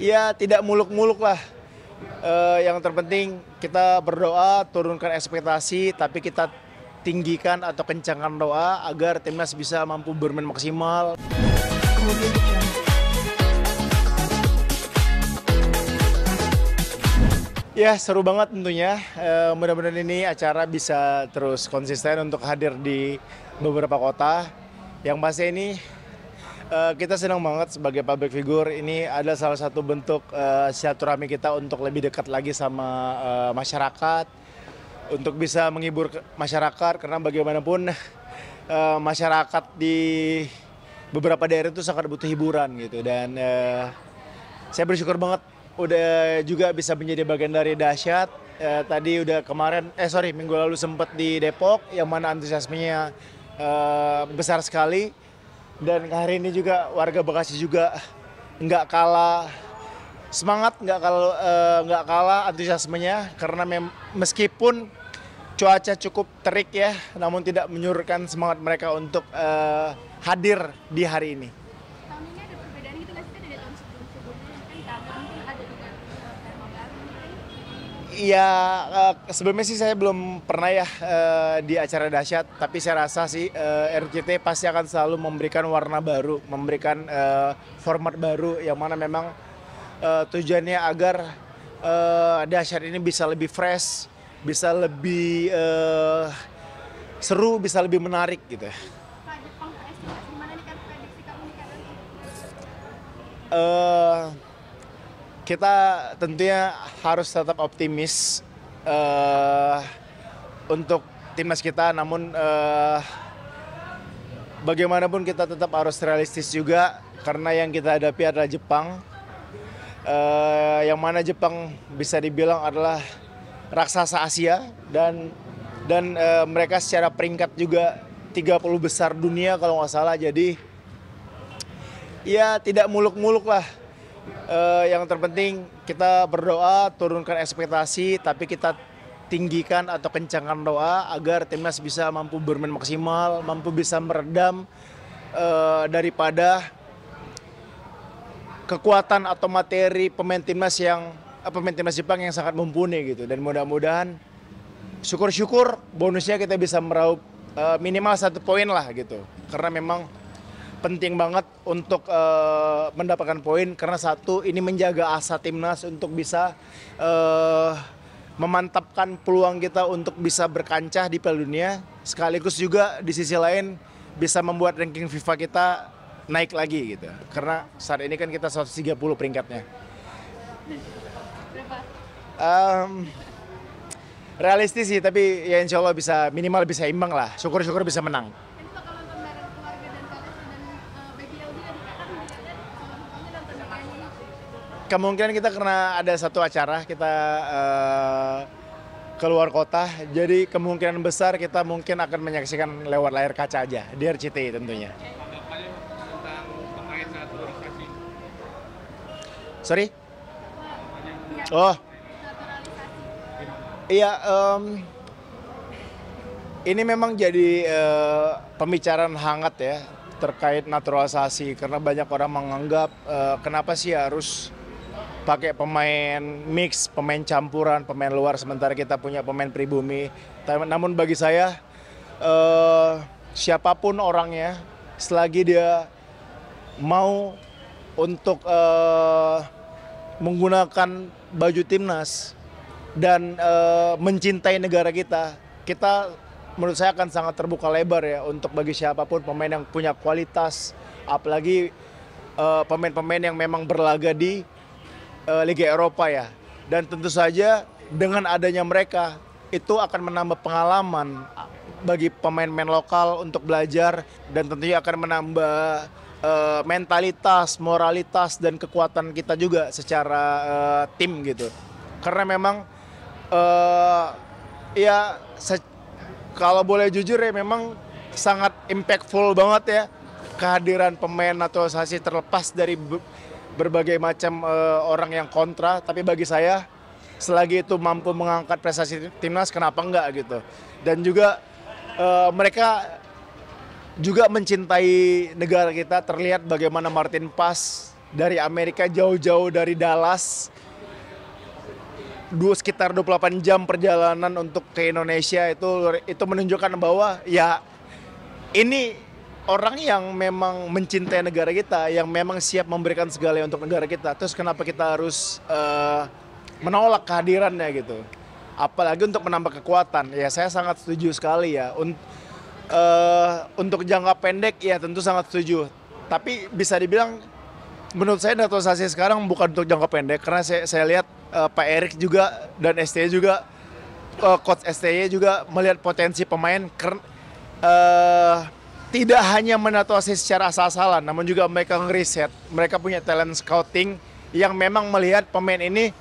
Ya tidak muluk-muluk lah. Yang terpenting kita berdoa, turunkan ekspektasi, tapi kita tinggikan atau kencangkan doa agar timnas bisa mampu bermain maksimal. Ya seru banget tentunya. Mudah-mudahan ini acara bisa terus konsisten untuk hadir di beberapa kota. Yang pasti ini kita senang banget sebagai public figure. Ini adalah salah satu bentuk silaturahmi kita untuk lebih dekat lagi sama masyarakat, untuk bisa menghibur masyarakat, karena bagaimanapun masyarakat di beberapa daerah itu sangat butuh hiburan gitu. Dan saya bersyukur banget udah juga bisa menjadi bagian dari Dahsyat. Tadi udah minggu lalu sempat di Depok, yang mana antusiasmenya besar sekali. Dan hari ini juga warga Bekasi juga nggak kalah semangat, nggak kalah antusiasmenya, karena meskipun cuaca cukup terik ya, namun tidak menyurutkan semangat mereka untuk hadir di hari ini. Tahun ini ada perbedaan gitu nggak sih dari tahun sebelum-sebelumnya? Kan tahun mungkin ada juga tema baru mungkin. Iya, sebelumnya sih saya belum pernah ya di acara Dahsyat, tapi saya rasa sih RCTI pasti akan selalu memberikan warna baru, memberikan format baru, yang mana memang tujuannya agar Dahsyat ini bisa lebih fresh, bisa lebih seru, bisa lebih menarik gitu. Pak Jepang estimasi gimana nih kan prediksi kamu nih kan? Kita tentunya harus tetap optimis untuk timnas kita, namun bagaimanapun kita tetap harus realistis juga, karena yang kita hadapi adalah Jepang, yang mana Jepang bisa dibilang adalah raksasa Asia, dan mereka secara peringkat juga 30 besar dunia kalau nggak salah. Jadi ya tidak muluk-muluk lah. Yang terpenting kita berdoa, turunkan ekspektasi, tapi kita tinggikan atau kencangkan doa agar timnas bisa mampu bermain maksimal, mampu bisa meredam daripada kekuatan atau materi pemain timnas Jepang yang sangat mumpuni gitu. Dan mudah-mudahan syukur-syukur bonusnya kita bisa meraup minimal 1 poin lah gitu, karena memang penting banget untuk mendapatkan poin, karena satu, ini menjaga asa timnas untuk bisa memantapkan peluang kita untuk bisa berkancah di Piala Dunia, sekaligus juga di sisi lain bisa membuat ranking FIFA kita naik lagi gitu, karena saat ini kan kita 130 peringkatnya. Berapa? Realistis sih, tapi ya insya Allah bisa minimal bisa imbang lah, syukur-syukur bisa menang. Ini bakal nonton bareng keluarga dan Kalesa dan Baby L juga nih kan misalnya nontonnya nonton bareng ini. Kemungkinan kita karena ada satu acara kita keluar kota, jadi kemungkinan besar kita mungkin akan menyaksikan lewat layar kaca aja di RCTI tentunya. Tanggapannya tentang pemain naturalisasi. Sorry? Pihak Oh naturalisasi. iya, ini memang jadi pembicaraan hangat ya terkait naturalisasi, karena banyak orang menganggap kenapa sih harus pakai pemain mix, pemain campuran, pemain luar, sementara kita punya pemain pribumi. Namun bagi saya siapapun orangnya, selagi dia mau untuk menggunakan baju timnas dan mencintai negara kita menurut saya akan sangat terbuka lebar ya untuk bagi siapapun pemain yang punya kualitas, apalagi pemain-pemain yang memang berlaga di Liga Eropa ya. Dan tentu saja dengan adanya mereka itu akan menambah pengalaman bagi pemain-pemain lokal untuk belajar, dan tentunya akan menambah mentalitas, moralitas, dan kekuatan kita juga secara tim gitu. Karena memang kalau boleh jujur ya, memang sangat impactful banget ya kehadiran pemain naturalisasi, terlepas dari berbagai macam orang yang kontra. Tapi bagi saya, selagi itu mampu mengangkat prestasi timnas, kenapa enggak gitu. Dan juga mereka juga mencintai negara kita. Terlihat bagaimana Martin Paes dari Amerika jauh-jauh dari Dallas, sekitar 28 jam perjalanan untuk ke Indonesia. Itu menunjukkan bahwa ya ini orang yang memang mencintai negara kita, yang memang siap memberikan segalanya untuk negara kita. Terus kenapa kita harus menolak kehadirannya gitu? Apalagi untuk menambah kekuatan. Ya saya sangat setuju sekali ya. Untuk jangka pendek ya tentu sangat setuju. Tapi bisa dibilang menurut saya naturalisasi sekarang bukan untuk jangka pendek, karena saya lihat Pak Erik juga dan STY juga, coach STY juga melihat potensi pemain tidak hanya menaturalisasi secara asal-asalan, namun juga mereka ngeriset, mereka punya talent scouting yang memang melihat pemain ini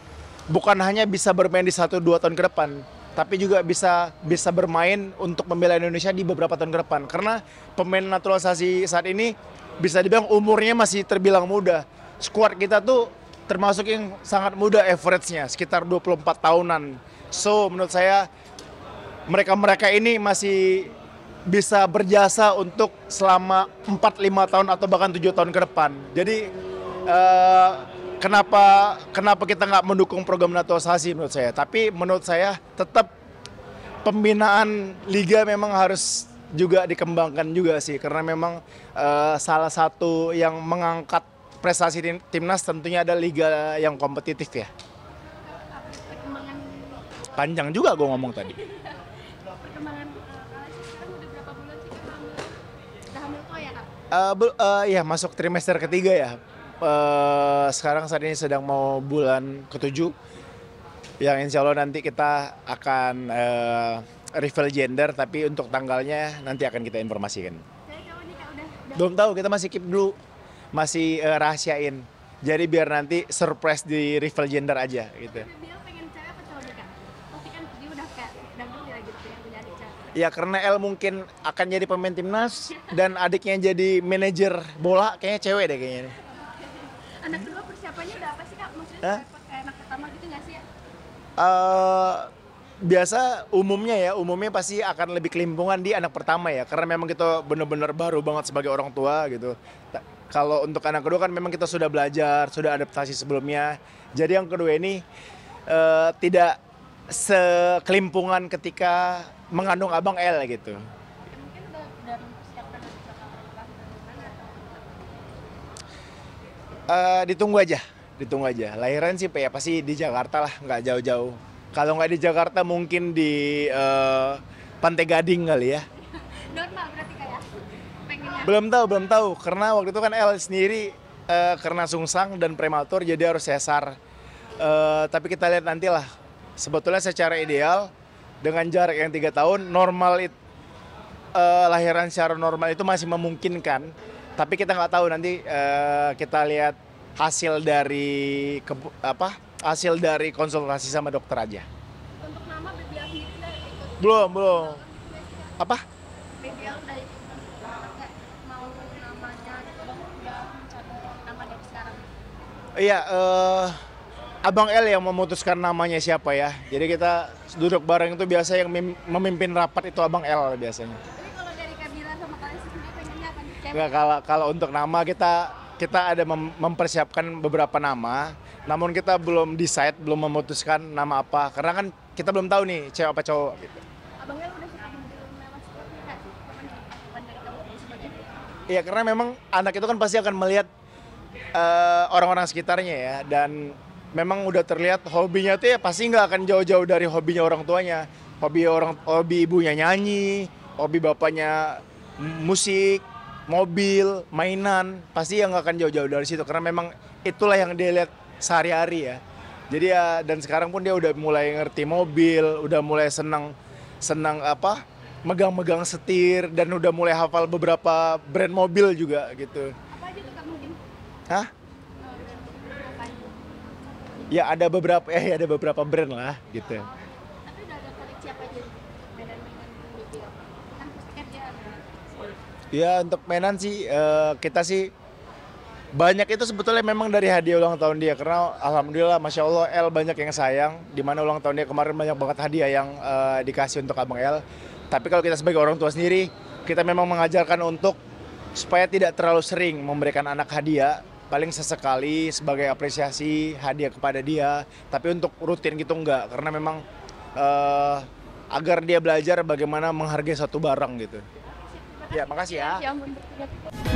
bukan hanya bisa bermain di 1-2 tahun ke depan, tapi juga bisa bermain untuk membela Indonesia di beberapa tahun ke depan. Karena pemain naturalisasi saat ini bisa dibilang umurnya masih terbilang muda. Skuad kita tuh termasuk yang sangat muda average-nya, sekitar 24 tahunan. So, menurut saya mereka ini masih bisa berjasa untuk selama 4-5 tahun atau bahkan 7 tahun ke depan. Jadi, kenapa kita nggak mendukung program naturalisasi menurut saya. Tapi menurut saya tetap pembinaan liga memang harus juga dikembangkan juga sih. Karena memang salah satu yang mengangkat prestasi timnas tentunya ada liga yang kompetitif ya. Perkembangan Panjang juga gue ngomong tadi. perkembangan Kak sekarang udah berapa bulan sih Kak hamil? Udah hamil tuh ya Kak? Ya masuk trimester ketiga ya. Sekarang saat ini sedang mau bulan ke-7. Yang insya Allah nanti kita akan reveal gender, tapi untuk tanggalnya nanti akan kita informasikan. Saya cowok nih Kak udah Belum tahu, kita masih keep dulu. Masih rahasiain. Jadi biar nanti surprise di reveal gender aja gitu. Dia pengen cewek apa cowok nih Kak? Pasti kan dia udah kayak dangdut ya gitu yang punya adik cewek. Ya karena El mungkin akan jadi pemain timnas dan adiknya jadi manajer bola, kayaknya cewek deh kayaknya. Anak kedua persiapannya udah apa sih Kak? Maksudnya Hah? kayak anak pertama gitu nggak sih ya? Biasa umumnya pasti akan lebih kelimpungan di anak pertama ya, karena memang kita benar-benar baru banget sebagai orang tua gitu. Kalau untuk anak kedua kan memang kita sudah belajar, sudah adaptasi sebelumnya. Jadi yang kedua ini tidak sekelimpungan ketika mengandung abang L gitu. Mungkin udah mempersiapkan untuk bakal lahir dari mana atau Ditunggu aja. Lahiran sih ya pasti di Jakarta lah, nggak jauh-jauh. Kalau nggak di Jakarta mungkin di Pantai Gading kali ya. normal berarti kayak pengennya. Belum tahu karena waktu itu kan El sendiri karena sungsang dan prematur jadi harus sesar. Tapi kita lihat nantilah. Sebetulnya secara ideal dengan jarak yang 3 tahun lahiran secara normal itu masih memungkinkan. Tapi kita nggak tahu nanti kita lihat hasil dari konsultasi sama dokter aja. Untuk nama BBL sendiri udah ikut. Belum. Apa? BBL udah ikut kayak mau namanya gitu udah mencari nama dari sekarang. Iya, Abang L yang memutuskan namanya siapa ya. Jadi kita duduk bareng itu biasa yang memimpin rapat itu Abang L biasanya. Tapi kalau dari Kabila sama kalian sendiri pengennya apa nih? Nggak, kalau untuk nama kita ada mempersiapkan beberapa nama. Namun kita belum decide, belum memutuskan nama apa. Karena kan kita belum tahu nih cewek apa cowok gitu. Abangnya udah suka mobil mewah seperti kayak kapan dari kamu dan sebagainya. Iya, karena memang anak itu kan pasti akan melihat orang-orang sekitarnya ya. Dan memang udah terlihat hobinya tuh ya pasti nggak akan jauh-jauh dari hobinya orang tuanya. Hobi ibunya nyanyi, hobi bapaknya musik, mobil, mainan, pasti yang nggak akan jauh-jauh dari situ. Karena memang itulah yang dia lihat sehari-hari ya. Jadi ya, dan sekarang pun dia udah mulai ngerti mobil, udah mulai senang megang-megang setir, dan udah mulai hafal beberapa brand mobil juga gitu. Apa aja tuh Kak mungkin? Hah? Apa aja? Ya ada beberapa brand lah gitu. Tapi udah ada koleksi apa aja untuk mainan-mainan BBL? Kan pasti kan dia ada. Ya untuk mainan sih kita sih banyak itu sebetulnya memang dari hadiah ulang tahun dia, karena alhamdulillah Masya Allah El banyak yang sayang, dimana ulang tahun dia kemarin banyak banget hadiah yang dikasih untuk Abang El. Tapi kalau kita sebagai orang tua sendiri, kita memang mengajarkan untuk supaya tidak terlalu sering memberikan anak hadiah, paling sesekali sebagai apresiasi hadiah kepada dia, tapi untuk rutin gitu enggak, karena memang agar dia belajar bagaimana menghargai satu barang gitu. Ya, makasih ya. Ya ampun, bertiga.